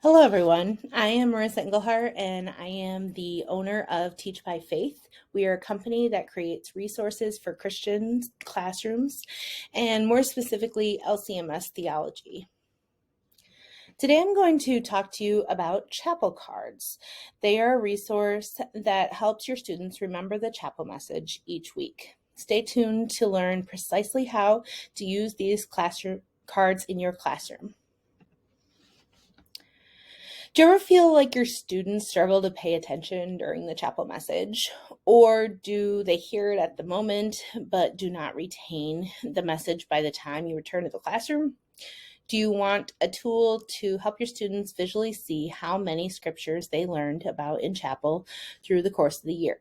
Hello, everyone. I am Marissa Engelhart, and I am the owner of Teach by Faith. We are a company that creates resources for Christian classrooms, and more specifically, LCMS theology. Today, I'm going to talk to you about chapel cards. They are a resource that helps your students remember the chapel message each week. Stay tuned to learn precisely how to use these classroom cards in your classroom. Do you ever feel like your students struggle to pay attention during the chapel message? Or do they hear it at the moment but do not retain the message by the time you return to the classroom? Do you want a tool to help your students visually see how many scriptures they learned about in chapel through the course of the year?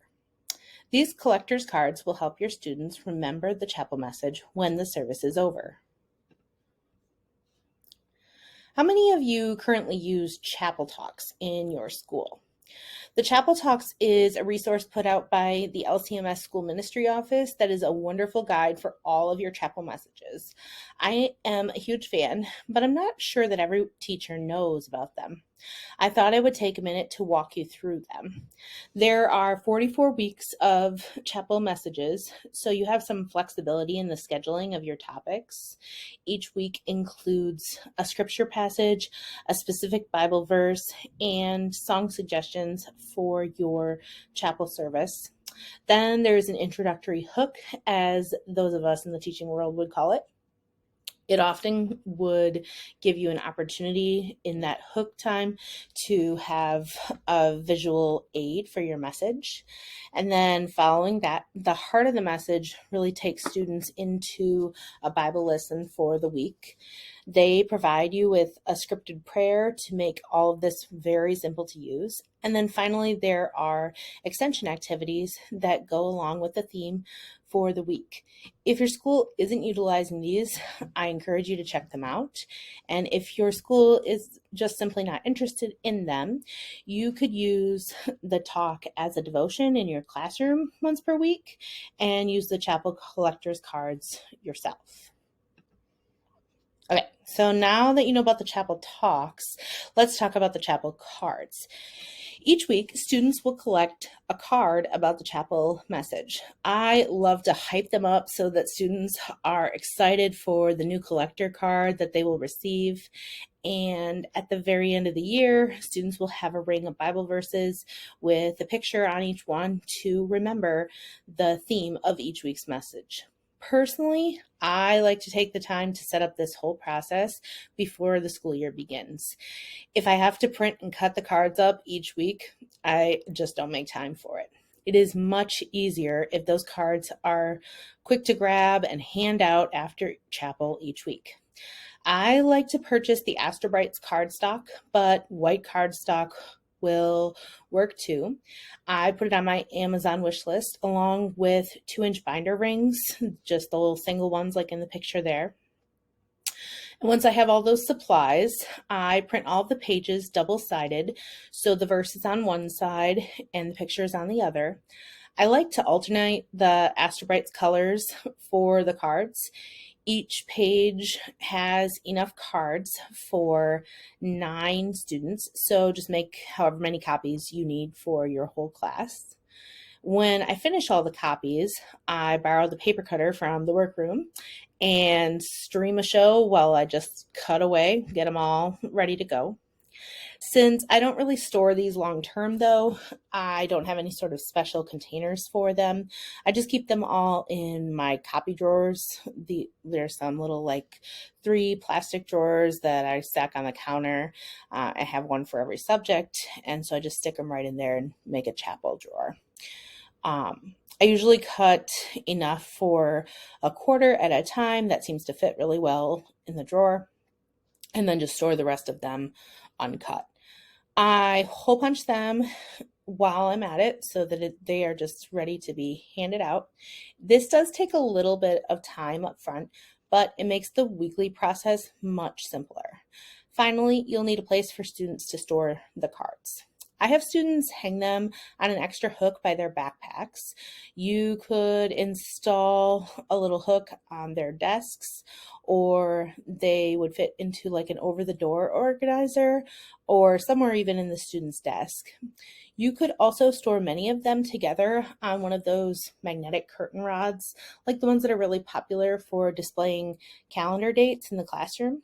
These collector's cards will help your students remember the chapel message when the service is over. How many of you currently use Chapel Talks in your school? The Chapel Talks is a resource put out by the LCMS School Ministry Office that is a wonderful guide for all of your chapel messages. I am a huge fan, but I'm not sure that every teacher knows about them. I thought I would take a minute to walk you through them. There are 44 weeks of chapel messages, so you have some flexibility in the scheduling of your topics. Each week includes a scripture passage, a specific Bible verse, and song suggestions for your chapel service. Then there's an introductory hook, as those of us in the teaching world would call it. It often would give you an opportunity in that hook time to have a visual aid for your message. And then following that, the heart of the message really takes students into a Bible lesson for the week. They provide you with a scripted prayer to make all of this very simple to use. And then finally, there are extension activities that go along with the theme for the week. If your school isn't utilizing these, I encourage you to check them out. And if your school is just simply not interested in them, you could use the talk as a devotion in your classroom once per week and use the chapel collector's cards yourself. Okay, so now that you know about the chapel talks, let's talk about the chapel cards. Each week, students will collect a card about the chapel message. I love to hype them up so that students are excited for the new collector card that they will receive. And at the very end of the year, students will have a ring of Bible verses with a picture on each one to remember the theme of each week's message. Personally, I like to take the time to set up this whole process before the school year begins. If I have to print and cut the cards up each week, I just don't make time for it. It is much easier if those cards are quick to grab and hand out after chapel each week. I like to purchase the Astrobrights cardstock, but white cardstock will work too. I put it on my Amazon wish list along with 2-inch binder rings, just the little single ones like in the picture there. And once I have all those supplies, I print all the pages double-sided, so the verse is on one side and the picture is on the other. I like to alternate the Astrobrights colors for the cards. Each page has enough cards for 9 students, so just make however many copies you need for your whole class. When I finish all the copies, I borrow the paper cutter from the workroom and stream a show while I just cut away, get them all ready to go. Since I don't really store these long term though, I don't have any sort of special containers for them. I just keep them all in my copy drawers. There's some little like 3 plastic drawers that I stack on the counter. I have one for every subject, and so I just stick them right in there and make a chapel drawer. I usually cut enough for a quarter at a time. That seems to fit really well in the drawer, and then just store the rest of them uncut. I hole punch them while I'm at it so that they are just ready to be handed out. This does take a little bit of time up front, but it makes the weekly process much simpler. Finally, you'll need a place for students to store the cards. I have students hang them on an extra hook by their backpacks. You could install a little hook on their desks, or they would fit into like an over the door organizer or somewhere even in the student's desk. You could also store many of them together on one of those magnetic curtain rods, like the ones that are really popular for displaying calendar dates in the classroom.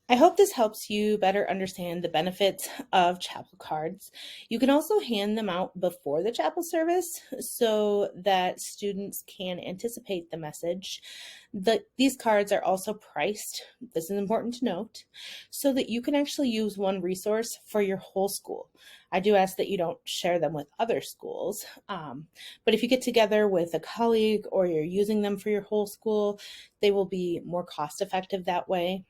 I hope this helps you better understand the benefits of chapel cards. You can also hand them out before the chapel service so that students can anticipate the message. These cards are also priced, this is important to note, so that you can actually use one resource for your whole school. I do ask that you don't share them with other schools, but if you get together with a colleague or you're using them for your whole school, they will be more cost effective that way.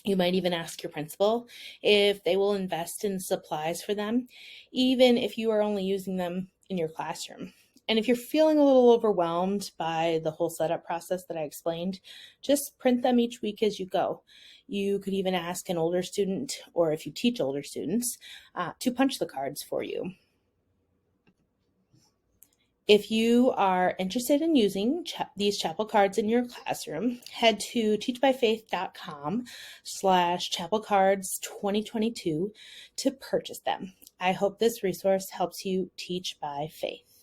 You might even ask your principal if they will invest in supplies for them, even if you are only using them in your classroom. And if you're feeling a little overwhelmed by the whole setup process that I explained, just print them each week as you go. You could even ask an older student, or if you teach older students, to punch the cards for you. If you are interested in using these chapel cards in your classroom, head to teachbyfaith.com/chapelcards2022 to purchase them. I hope this resource helps you teach by faith.